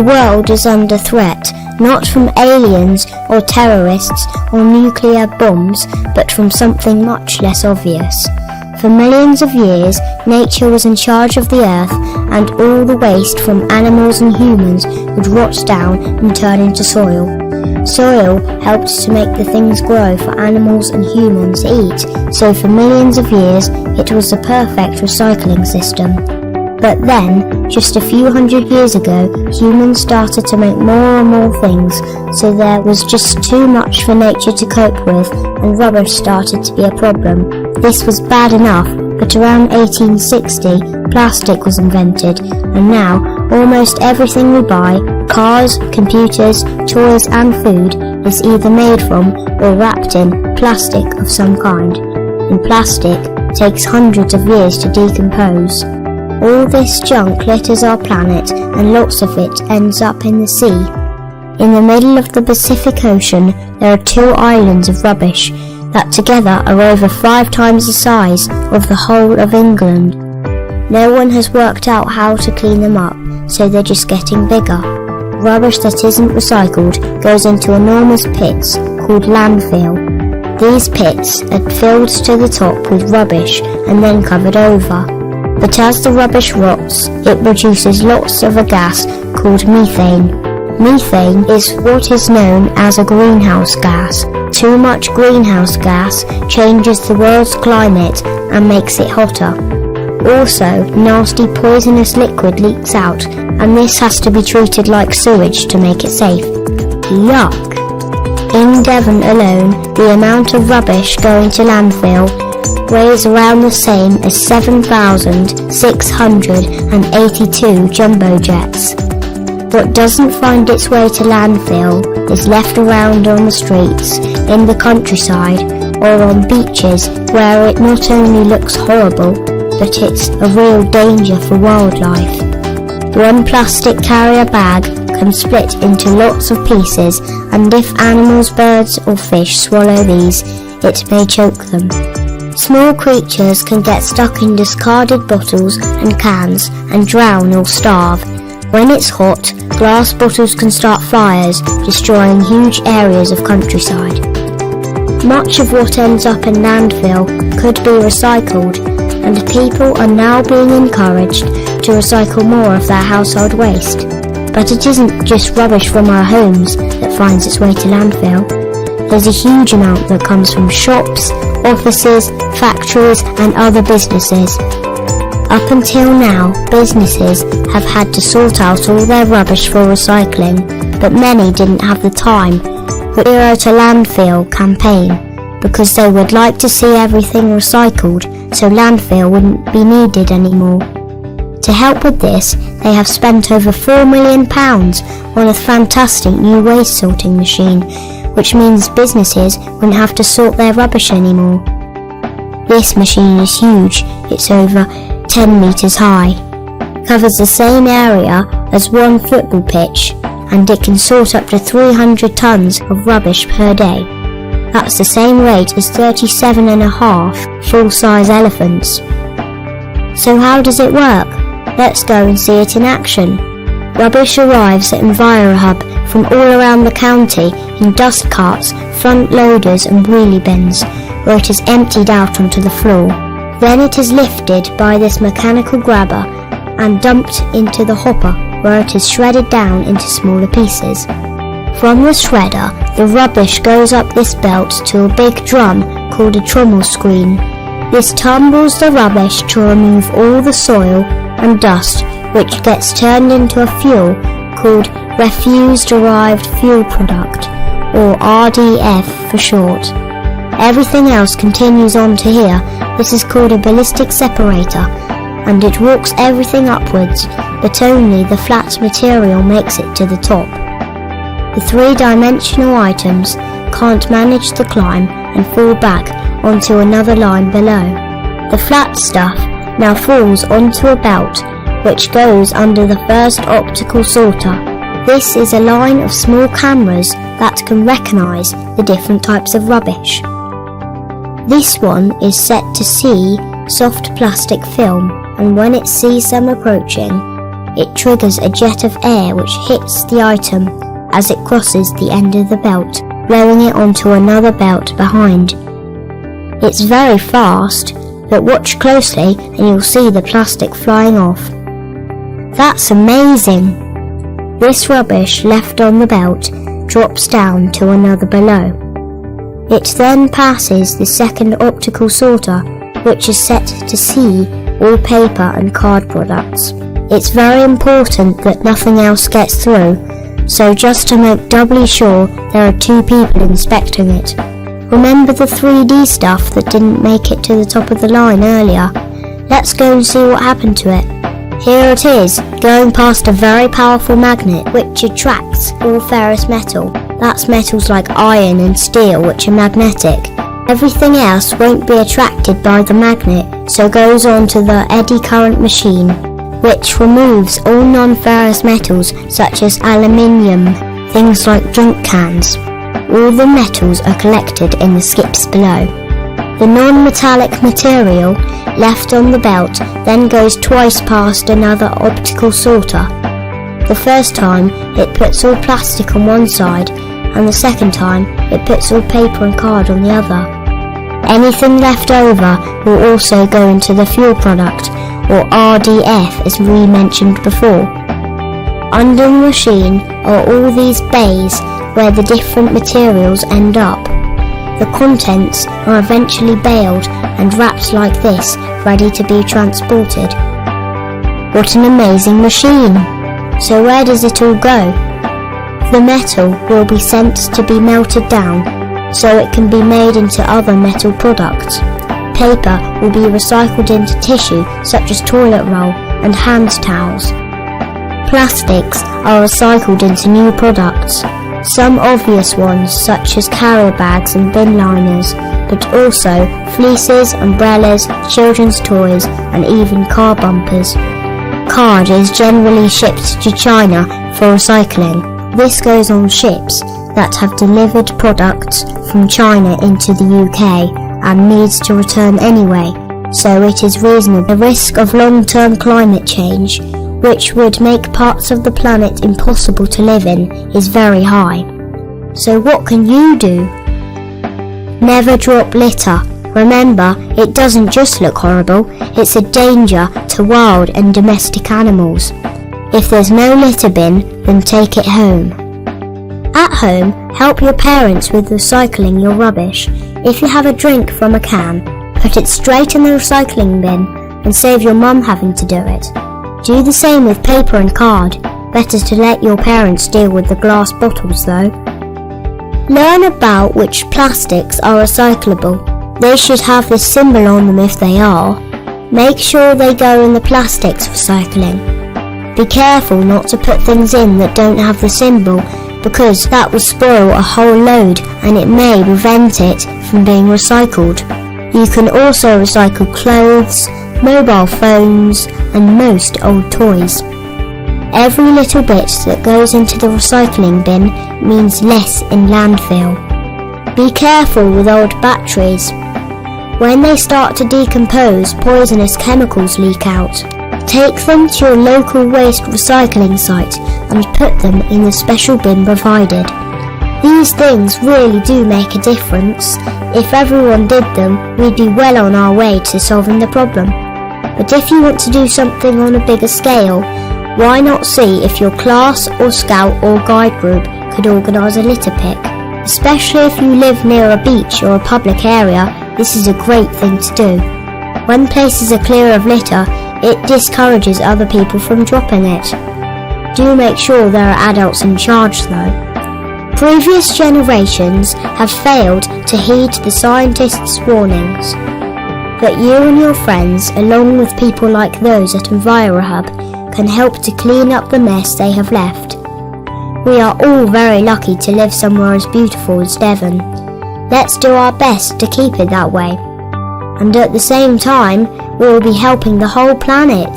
The world is under threat, not from aliens or terrorists or nuclear bombs, but from something much less obvious. For millions of years, nature was in charge of the earth, and all the waste from animals and humans would rot down and turn into soil. Soil helped to make the things grow for animals and humans to eat, so for millions of years it was the perfect recycling system. But then, just a few hundred years ago, humans started to make more and more things, so there was just too much for nature to cope with, and rubbish started to be a problem. This was bad enough, but around 1860, plastic was invented, and now almost everything we buy, cars, computers, toys and food, is either made from or wrapped in plastic of some kind. And plastic takes hundreds of years to decompose. All this junk litters our planet, and lots of it ends up in the sea. In the middle of the Pacific Ocean, there are 2 islands of rubbish that together are over 5 times the size of the whole of England. No one has worked out how to clean them up, so they're just getting bigger. Rubbish that isn't recycled goes into enormous pits called landfill. These pits are filled to the top with rubbish and then covered over. But as the rubbish rots, it produces lots of a gas called methane. Methane is what is known as a greenhouse gas. Too much greenhouse gas changes the world's climate and makes it hotter. Also, nasty poisonous liquid leaks out, and this has to be treated like sewage to make it safe. Yuck! In Devon alone, the amount of rubbish going to landfill weighs around the same as 7,682 jumbo jets. What doesn't find its way to landfill is left around on the streets, in the countryside, or on beaches where it not only looks horrible, but it's a real danger for wildlife. One plastic carrier bag can split into lots of pieces, and if animals, birds or fish swallow these, it may choke them. Small creatures can get stuck in discarded bottles and cans and drown or starve. When it's hot, glass bottles can start fires, destroying huge areas of countryside. Much of what ends up in landfill could be recycled, and people are now being encouraged to recycle more of their household waste. But it isn't just rubbish from our homes that finds its way to landfill. There's a huge amount that comes from shops, offices, factories and other businesses. Up until now, businesses have had to sort out all their rubbish for recycling, but many didn't have the time for the Zero to Landfill campaign, because they would like to see everything recycled so landfill wouldn't be needed anymore. To help with this, they have spent over £4 million on a fantastic new waste sorting machine, which means businesses wouldn't have to sort their rubbish anymore. This machine is huge, it's over 10 metres high, covers the same area as one football pitch, and it can sort up to 300 tonnes of rubbish per day. That's the same rate as 37.5 full-size elephants. So how does it work? Let's go and see it in action. Rubbish arrives at EnviroHub from all around the county in dust carts, front loaders and wheelie bins, where it is emptied out onto the floor. Then it is lifted by this mechanical grabber and dumped into the hopper, where it is shredded down into smaller pieces. From the shredder, the rubbish goes up this belt to a big drum called a trommel screen. This tumbles the rubbish to remove all the soil and dust, which gets turned into a fuel called Refuse Derived Fuel Product, or RDF for short. Everything else continues on to here. This is called a ballistic separator, and it walks everything upwards, but only the flat material makes it to the top. The 3-dimensional items can't manage the climb and fall back onto another line below. The flat stuff now falls onto a belt which goes under the first optical sorter. This is a line of small cameras that can recognise the different types of rubbish. This one is set to see soft plastic film, and when it sees them approaching, it triggers a jet of air which hits the item as it crosses the end of the belt, blowing it onto another belt behind. It's very fast, but watch closely and you'll see the plastic flying off. That's amazing! This rubbish left on the belt drops down to another below. It then passes the second optical sorter, which is set to see all paper and card products. It's very important that nothing else gets through, so just to make doubly sure, there are 2 people inspecting it. Remember the 3D stuff that didn't make it to the top of the line earlier? Let's go and see what happened to it. Here it is, going past a very powerful magnet which attracts all ferrous metal. That's metals like iron and steel which are magnetic. Everything else won't be attracted by the magnet, so goes on to the eddy current machine, which removes all non-ferrous metals such as aluminium, things like drink cans. All the metals are collected in the skips below. The non-metallic material left on the belt then goes twice past another optical sorter. The first time it puts all plastic on one side, and the second time it puts all paper and card on the other. Anything left over will also go into the fuel product, or RDF as we mentioned before. Under the machine are all these bays where the different materials end up. The contents are eventually baled and wrapped like this, ready to be transported. What an amazing machine! So where does it all go? The metal will be sent to be melted down, so it can be made into other metal products. Paper will be recycled into tissue such as toilet roll and hand towels. Plastics are recycled into new products. Some obvious ones such as carrier bags and bin liners, but also fleeces, umbrellas, children's toys and even car bumpers. Card is generally shipped to China for recycling. This goes on ships that have delivered products from China into the UK and needs to return anyway, so it is reasonable. The risk of long-term climate change, which would make parts of the planet impossible to live in, is very high. So what can you do? Never drop litter. Remember, it doesn't just look horrible, it's a danger to wild and domestic animals. If there's no litter bin, then take it home. At home, help your parents with recycling your rubbish. If you have a drink from a can, put it straight in the recycling bin and save your mum having to do it. Do the same with paper and card. Better to let your parents deal with the glass bottles though. Learn about which plastics are recyclable. They should have this symbol on them if they are. Make sure they go in the plastics recycling. Be careful not to put things in that don't have the symbol, because that will spoil a whole load and it may prevent it from being recycled. You can also recycle clothes, mobile phones and most old toys. Every little bit that goes into the recycling bin means less in landfill. Be careful with old batteries. When they start to decompose, poisonous chemicals leak out. Take them to your local waste recycling site and put them in the special bin provided. These things really do make a difference. If everyone did them, we'd be well on our way to solving the problem. But if you want to do something on a bigger scale, why not see if your class or scout or guide group could organise a litter pick? Especially if you live near a beach or a public area, this is a great thing to do. When places are clear of litter, it discourages other people from dropping it. Do make sure there are adults in charge though. Previous generations have failed to heed the scientists' warnings. But you and your friends, along with people like those at EnviroHub, can help to clean up the mess they have left. We are all very lucky to live somewhere as beautiful as Devon. Let's do our best to keep it that way. And at the same time, we will be helping the whole planet.